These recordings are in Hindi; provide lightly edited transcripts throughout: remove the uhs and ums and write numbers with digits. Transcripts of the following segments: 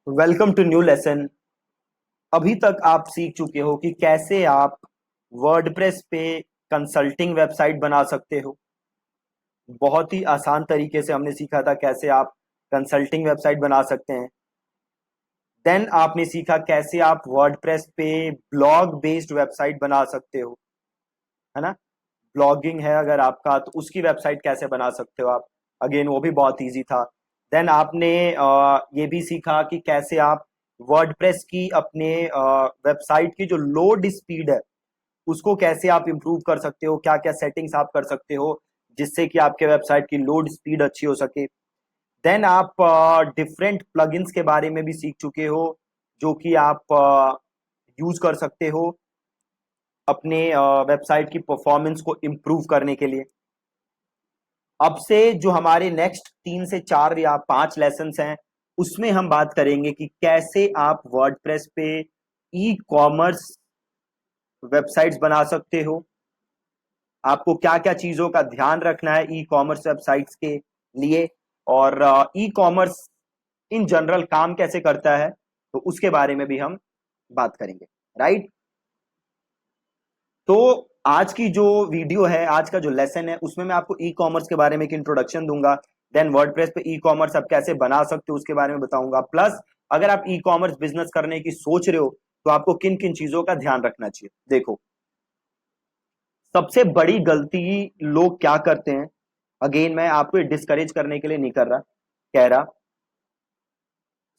Welcome to new lesson. अभी तक आप सीख चुके हो कि कैसे आप वर्डप्रेस पे कंसल्टिंग वेबसाइट बना सकते हो। बहुत ही आसान तरीके से हमने सीखा था कैसे आप कंसल्टिंग वेबसाइट बना सकते हैं। देन आपने सीखा कैसे आप वर्डप्रेस पे ब्लॉग बेस्ड वेबसाइट बना सकते हो, है ना। ब्लॉगिंग है अगर आपका तो उसकी वेबसाइट कैसे बना सकते हो आप। अगेन वो भी बहुत इजी था। देन आपने ये भी सीखा कि कैसे आप वर्डप्रेस की अपने वेबसाइट की जो लोड स्पीड है उसको कैसे आप इंप्रूव कर सकते हो, क्या क्या सेटिंग्स आप कर सकते हो जिससे कि आपके वेबसाइट की लोड स्पीड अच्छी हो सके। देन आप डिफरेंट प्लगइन्स के बारे में भी सीख चुके हो जो कि आप यूज कर सकते हो अपने वेबसाइट की परफॉर्मेंस को इम्प्रूव करने के लिए। अब से जो हमारे नेक्स्ट 3 से 4 या 5 लेसन हैं उसमें हम बात करेंगे कि कैसे आप वर्डप्रेस पे ई कॉमर्स वेबसाइट्स बना सकते हो, आपको क्या क्या चीजों का ध्यान रखना है ई कॉमर्स वेबसाइट्स के लिए, और ई कॉमर्स इन जनरल काम कैसे करता है तो उसके बारे में भी हम बात करेंगे। राइट। तो आज की जो वीडियो है, आज का जो लेसन है उसमें मैं आपको ई कॉमर्स के बारे में एक इंट्रोडक्शन दूंगा। देन वर्डप्रेस पे ई कॉमर्स आप कैसे बना सकते हो उसके बारे में बताऊंगा। प्लस अगर आप ई कॉमर्स बिजनेस करने की सोच रहे हो तो आपको किन किन चीजों का ध्यान रखना चाहिए। देखो, सबसे बड़ी गलती लोग क्या करते हैं, अगेन मैं आपको डिस्करेज करने के लिए नहीं कर रहा, कह रहा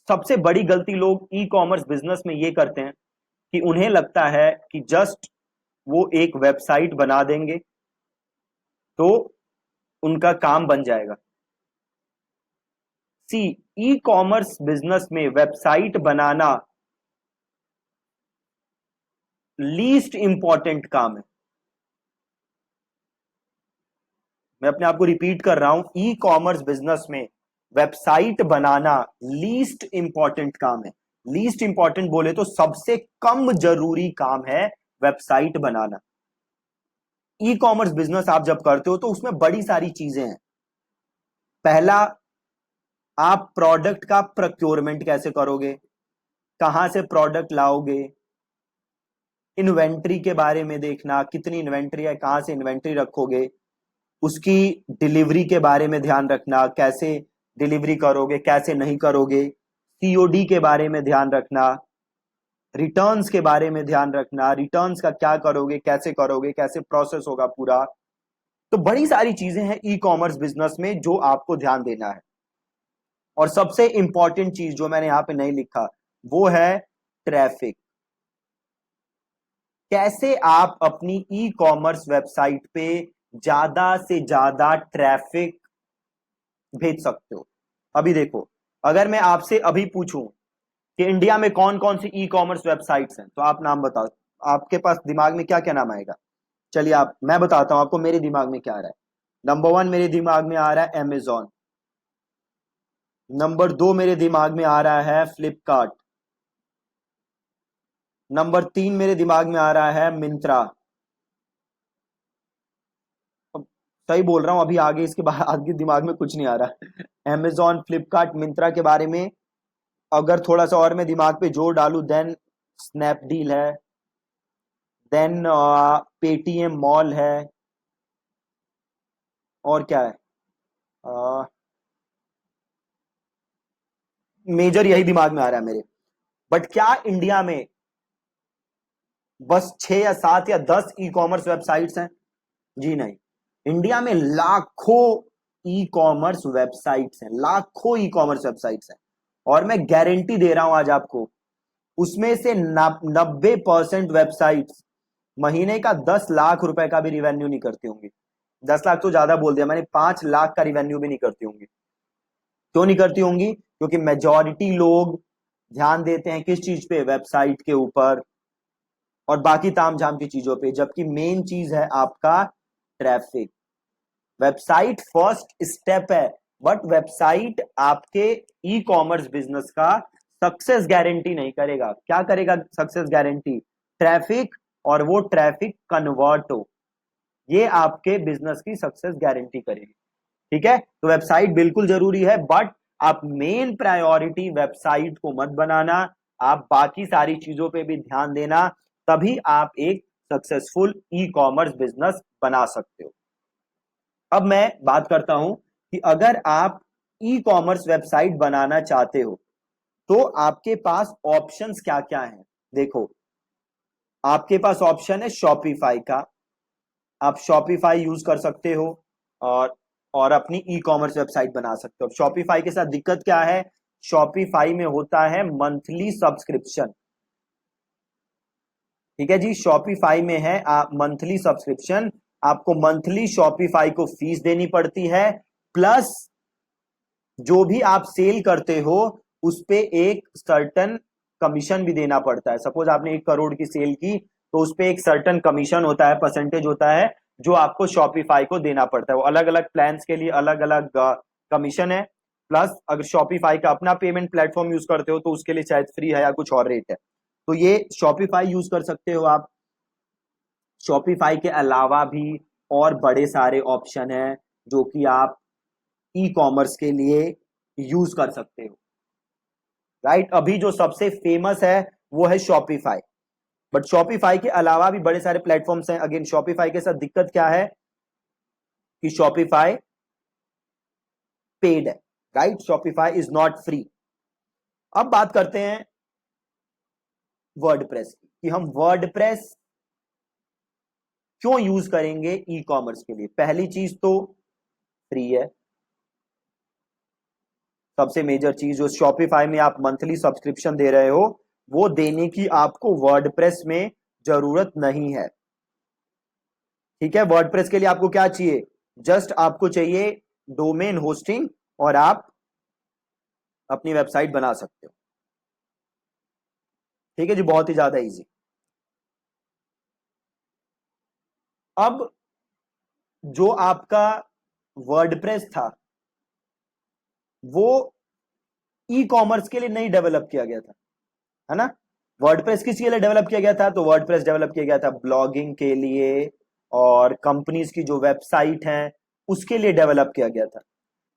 सबसे बड़ी गलती लोग ई कॉमर्स बिजनेस में ये करते हैं कि उन्हें लगता है कि जस्ट वो एक वेबसाइट बना देंगे तो उनका काम बन जाएगा। सी, ई कॉमर्स बिजनेस में वेबसाइट बनाना लीस्ट इंपॉर्टेंट काम है। मैं अपने आप को रिपीट कर रहा हूं, ई कॉमर्स बिजनेस में वेबसाइट बनाना लीस्ट इंपॉर्टेंट काम है। लीस्ट इंपॉर्टेंट बोले तो सबसे कम जरूरी काम है वेबसाइट बनाना। ई कॉमर्स बिजनेस आप जब करते हो तो उसमें बड़ी सारी चीजें हैं। पहला, आप प्रोडक्ट का प्रोक्योरमेंट कैसे करोगे, कहां से प्रोडक्ट लाओगे, इन्वेंट्री के बारे में देखना, कितनी इन्वेंट्री है, कहां से इन्वेंट्री रखोगे, उसकी डिलीवरी के बारे में ध्यान रखना, कैसे डिलीवरी करोगे कैसे नहीं करोगे, सीओडी के बारे में ध्यान रखना, रिटर्न्स के बारे में ध्यान रखना, रिटर्न्स का क्या करोगे कैसे प्रोसेस होगा पूरा। तो बड़ी सारी चीजें हैं ई कॉमर्स बिजनेस में जो आपको ध्यान देना है। और सबसे इंपॉर्टेंट चीज जो मैंने यहां पे नहीं लिखा वो है ट्रैफिक। कैसे आप अपनी ई कॉमर्स वेबसाइट पे ज्यादा से ज्यादा ट्रैफिक भेज सकते हो। अभी देखो, अगर मैं आपसे अभी पूछूं कि इंडिया में कौन कौन सी ई कॉमर्स वेबसाइट्स हैं तो आप नाम बताओ। आपके पास दिमाग में क्या क्या नाम आएगा। चलिए आप, मैं बताता हूं आपको मेरे दिमाग में क्या आ रहा है। नंबर 1 मेरे दिमाग में आ रहा है अमेजॉन। नंबर 2 मेरे दिमाग में आ रहा है फ्लिपकार्ट। नंबर 3 मेरे दिमाग में आ रहा है मिंत्रा। अब सही बोल रहा हूं, अभी आगे इसके बाद आगे दिमाग में कुछ नहीं आ रहा। अमेजॉन, फ्लिपकार्ट, मिंत्रा के बारे में अगर थोड़ा सा और मैं दिमाग पे जोर डालूं, देन स्नैपडील है, देन पेटीएम मॉल है, और क्या है, मेजर यही दिमाग में आ रहा है मेरे। बट क्या इंडिया में बस 6 या 7 या 10 ई कॉमर्स वेबसाइट्स हैं? जी नहीं, इंडिया में लाखों ई कॉमर्स वेबसाइट्स हैं, लाखों ई कॉमर्स वेबसाइट्स हैं। और मैं गारंटी दे रहा हूं आज आपको, उसमें से 90% वेबसाइट्स महीने का 10 लाख रुपए का भी रिवेन्यू नहीं करती होंगी। 10 लाख तो ज्यादा बोल दिया मैंने, 5 लाख का रिवेन्यू भी नहीं करती होंगी। क्यों नहीं करती होंगी? क्योंकि मेजॉरिटी लोग ध्यान देते हैं किस चीज पे, वेबसाइट के ऊपर और बाकी तामझाम की चीजों पे, जबकि मेन चीज है आपका ट्रैफिक। वेबसाइट फर्स्ट स्टेप है, बट वेबसाइट आपके ई कॉमर्स बिजनेस का सक्सेस गारंटी नहीं करेगा। क्या करेगा सक्सेस गारंटी? ट्रैफिक, और वो ट्रैफिक कन्वर्ट हो, ये आपके बिजनेस की सक्सेस गारंटी करेगी। ठीक है, तो वेबसाइट बिल्कुल जरूरी है, बट आप मेन प्रायोरिटी वेबसाइट को मत बनाना, आप बाकी सारी चीजों पे भी ध्यान देना, तभी आप एक सक्सेसफुल ई कॉमर्स बिजनेस बना सकते हो। अब मैं बात करता हूं कि अगर आप ई कॉमर्स वेबसाइट बनाना चाहते हो तो आपके पास ऑप्शंस क्या क्या हैं। देखो, आपके पास ऑप्शन है शॉपिफाई का, आप शॉपिफाई यूज कर सकते हो और अपनी ई कॉमर्स वेबसाइट बना सकते हो। शॉपिफाई के साथ दिक्कत क्या है, शॉपिफाई में होता है मंथली सब्सक्रिप्शन। ठीक है जी, शॉपिफाई में है आप मंथली सब्सक्रिप्शन, आपको मंथली शॉपिफाई को फीस देनी पड़ती है, प्लस जो भी आप सेल करते हो उस पे एक सर्टन कमीशन भी देना पड़ता है। सपोज आपने 1 करोड़ की सेल की तो उस पे एक सर्टन कमीशन होता है, परसेंटेज होता है जो आपको शॉपिफाई को देना पड़ता है। वो अलग अलग प्लान्स के लिए अलग अलग कमीशन है। प्लस अगर शॉपिफाई का अपना पेमेंट प्लेटफॉर्म यूज करते हो तो उसके लिए शायद फ्री है या कुछ और रेट है। तो ये शॉपिफाई यूज कर सकते हो आप। शॉपिफाई के अलावा भी और बड़े सारे ऑप्शन हैं जो कि आप ई कॉमर्स के लिए यूज कर सकते हो। राइट, अभी जो सबसे फेमस है वो है शॉपिफाई, बट शॉपिफाई के अलावा भी बड़े सारे प्लेटफॉर्म्स हैं। अगेन, शॉपिफाई के साथ दिक्कत क्या है कि शॉपिफाई पेड है। Right, Shopify is not free. अब बात करते हैं वर्डप्रेस की, कि हम वर्डप्रेस क्यों यूज करेंगे ई कॉमर्स के लिए। पहली चीज तो फ्री है, सबसे मेजर चीज। जो शॉपिफाई में आप मंथली सब्सक्रिप्शन दे रहे हो वो देने की आपको वर्डप्रेस में जरूरत नहीं है। ठीक है, वर्डप्रेस के लिए आपको क्या चाहिए, जस्ट आपको चाहिए डोमेन होस्टिंग और आप अपनी वेबसाइट बना सकते हो। ठीक है जी, बहुत ही ज्यादा इजी। अब जो आपका वर्डप्रेस था वो ई कॉमर्स के लिए नहीं डेवलप किया गया था, है ना। वर्डप्रेस किसके लिए डेवलप किया गया था, तो वर्डप्रेस डेवलप किया गया था ब्लॉगिंग के लिए और कंपनीज की जो वेबसाइट है उसके लिए डेवलप किया गया था।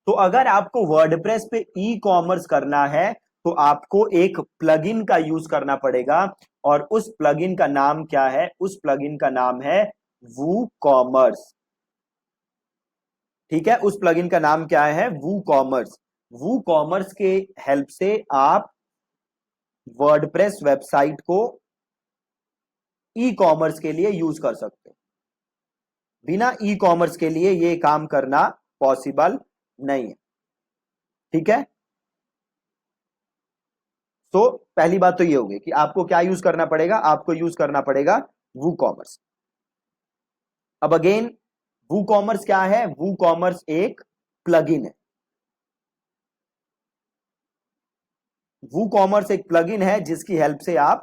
तो अगर आपको वर्डप्रेस पे ई कॉमर्स करना है तो आपको एक प्लगइन का यूज करना पड़ेगा, और उस प्लगइन का नाम क्या है, उस प्लगइन का नाम है वू कॉमर्स। ठीक है, उस प्लगइन का नाम क्या है, वू कॉमर्स। वू कॉमर्स के हेल्प से आप वर्डप्रेस वेबसाइट को ई कॉमर्स के लिए यूज कर सकते हो। बिना ई कॉमर्स के लिए ये काम करना पॉसिबल नहीं है। ठीक है, तो पहली बात तो ये होगी कि आपको क्या यूज करना पड़ेगा, आपको यूज करना पड़ेगा वू कॉमर्स। अब अगेन, वू कॉमर्स क्या है, वू कॉमर्स एक प्लगइन है। वू कॉमर्स एक प्लगइन है जिसकी हेल्प से आप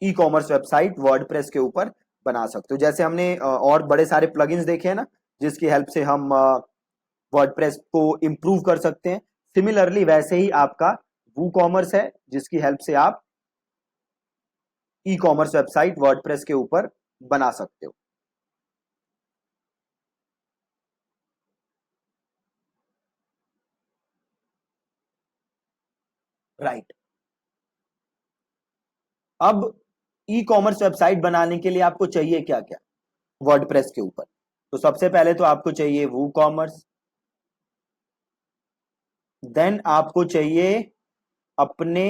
ई कॉमर्स वेबसाइट वर्डप्रेस के ऊपर बना सकते हो। जैसे हमने और बड़े सारे प्लगइन्स देखे हैं ना जिसकी हेल्प से हम वर्डप्रेस को इंप्रूव कर सकते हैं, सिमिलरली वैसे ही आपका वू कॉमर्स है जिसकी हेल्प से आप ई कॉमर्स वेबसाइट वर्डप्रेस के ऊपर बना सकते हो। राइट, अब ई कॉमर्स वेबसाइट बनाने के लिए आपको चाहिए क्या क्या वर्डप्रेस के ऊपर। तो सबसे पहले तो आपको चाहिए वू कॉमर्स, देन आपको चाहिए अपने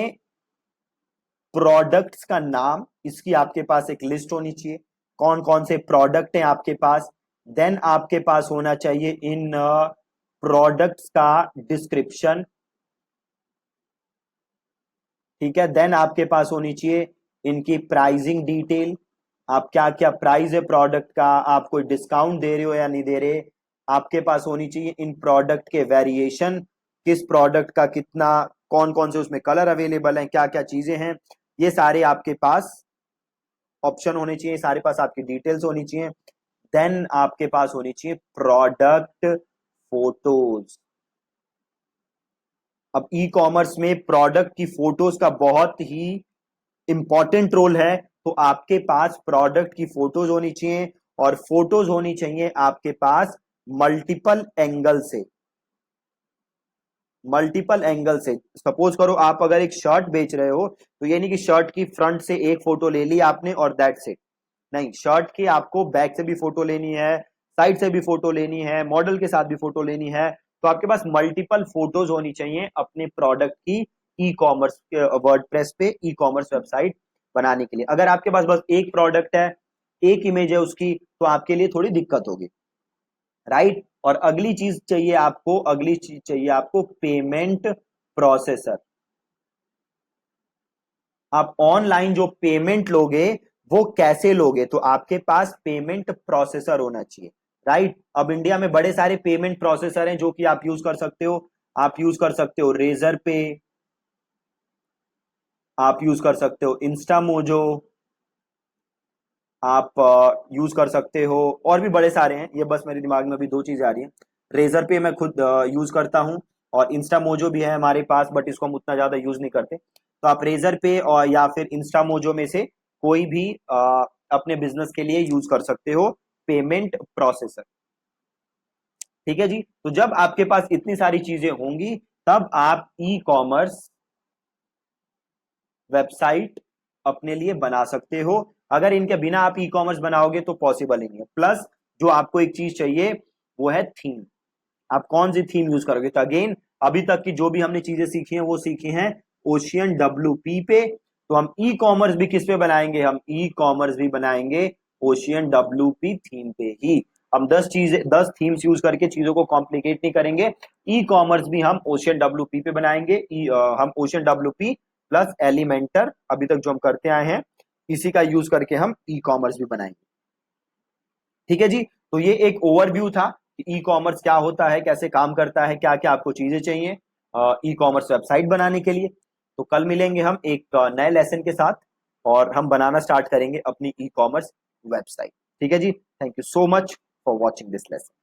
प्रोडक्ट्स का नाम, इसकी आपके पास एक लिस्ट होनी चाहिए, कौन कौन से प्रोडक्ट हैं आपके पास। देन आपके पास होना चाहिए इन प्रोडक्ट्स का डिस्क्रिप्शन। ठीक है, देन आपके पास होनी चाहिए इनकी प्राइसिंग डिटेल, आप क्या क्या प्राइस है प्रोडक्ट का, आप कोई डिस्काउंट दे रहे हो या नहीं दे रहे। आपके पास होनी चाहिए इन प्रोडक्ट के वेरिएशन, किस प्रोडक्ट का कितना, कौन कौन से उसमें कलर अवेलेबल हैं, क्या क्या चीजें हैं, ये सारे आपके पास ऑप्शन होने चाहिए, सारे पास आपकी डिटेल्स होनी चाहिए। देन आपके पास होनी चाहिए प्रोडक्ट फोटोज। अब ई कॉमर्स में प्रोडक्ट की फोटोज का बहुत ही इंपॉर्टेंट रोल है, तो आपके पास प्रोडक्ट की फोटोज होनी चाहिए, और फोटोज होनी चाहिए आपके पास मल्टीपल एंगल से। मल्टीपल एंगल से। सपोज करो आप अगर एक शर्ट बेच रहे हो, तो ये नहीं कि शर्ट की फ्रंट से एक फोटो ले ली आपने और दैट्स इट। नहीं, शर्ट की आपको बैक से भी फोटो लेनी है, साइड से भी फोटो लेनी है, मॉडल के साथ भी फोटो लेनी है। तो आपके पास मल्टीपल फोटोज होनी चाहिए अपने प्रोडक्ट की ई कॉमर्स वर्डप्रेस पे ई कॉमर्स वेबसाइट बनाने के लिए। अगर आपके पास बस एक प्रोडक्ट है, एक इमेज है उसकी, तो आपके लिए थोड़ी दिक्कत होगी, राइट। और अगली चीज चाहिए आपको पेमेंट प्रोसेसर। आप ऑनलाइन जो पेमेंट लोगे वो कैसे लोगे, तो आपके पास पेमेंट प्रोसेसर होना चाहिए, राइट। अब इंडिया में बड़े सारे पेमेंट प्रोसेसर हैं जो कि आप यूज कर सकते हो। आप यूज कर सकते हो रेजर पे, आप यूज कर सकते हो इंस्टामोजो, आप यूज कर सकते हो, और भी बड़े सारे हैं, ये बस मेरे दिमाग में अभी दो चीजें आ रही हैं। रेजर पे मैं खुद यूज करता हूँ, और इंस्टामोजो भी है हमारे पास, बट इसको हम उतना ज्यादा यूज नहीं करते। तो आप रेजर पे और या फिर इंस्टामोजो में से कोई भी अपने बिजनेस के लिए यूज कर सकते हो पेमेंट प्रोसेसर। ठीक है जी। तो जब आपके पास इतनी सारी चीजें होंगी, तब आप ई कॉमर्स वेबसाइट अपने लिए बना सकते हो। अगर इनके बिना आप ई कॉमर्स बनाओगे तो पॉसिबल ही नहीं है। प्लस जो आपको एक चीज चाहिए वो है थीम। आप कौन सी थीम यूज करोगे, तो अगेन अभी तक की जो भी हमने चीजें सीखी हैं वो सीखी हैं ओशियन डब्ल्यू पे। तो हम ई कॉमर्स भी किस पे बनाएंगे, हम ई कॉमर्स भी बनाएंगे ओशियन डब्ल्यू थीम पे ही। हम 10 थीम्स यूज करके चीजों को कॉम्प्लिकेट नहीं करेंगे। ई कॉमर्स भी हम ओशियन डब्ल्यू पे बनाएंगे। हम ओशियन डब्ल्यू प्लस एलिमेंटर अभी तक जो हम करते आए हैं, इसी का यूज करके हम ई कॉमर्स भी बनाएंगे। ठीक है जी। तो ये एक ओवरव्यू था कि ई कॉमर्स क्या होता है, कैसे काम करता है, क्या क्या आपको चीजें चाहिए ई कॉमर्स वेबसाइट बनाने के लिए। तो कल मिलेंगे हम एक नए लेसन के साथ, और हम बनाना स्टार्ट करेंगे अपनी ई कॉमर्स वेबसाइट। ठीक है जी। Thank you so much for watching this lesson.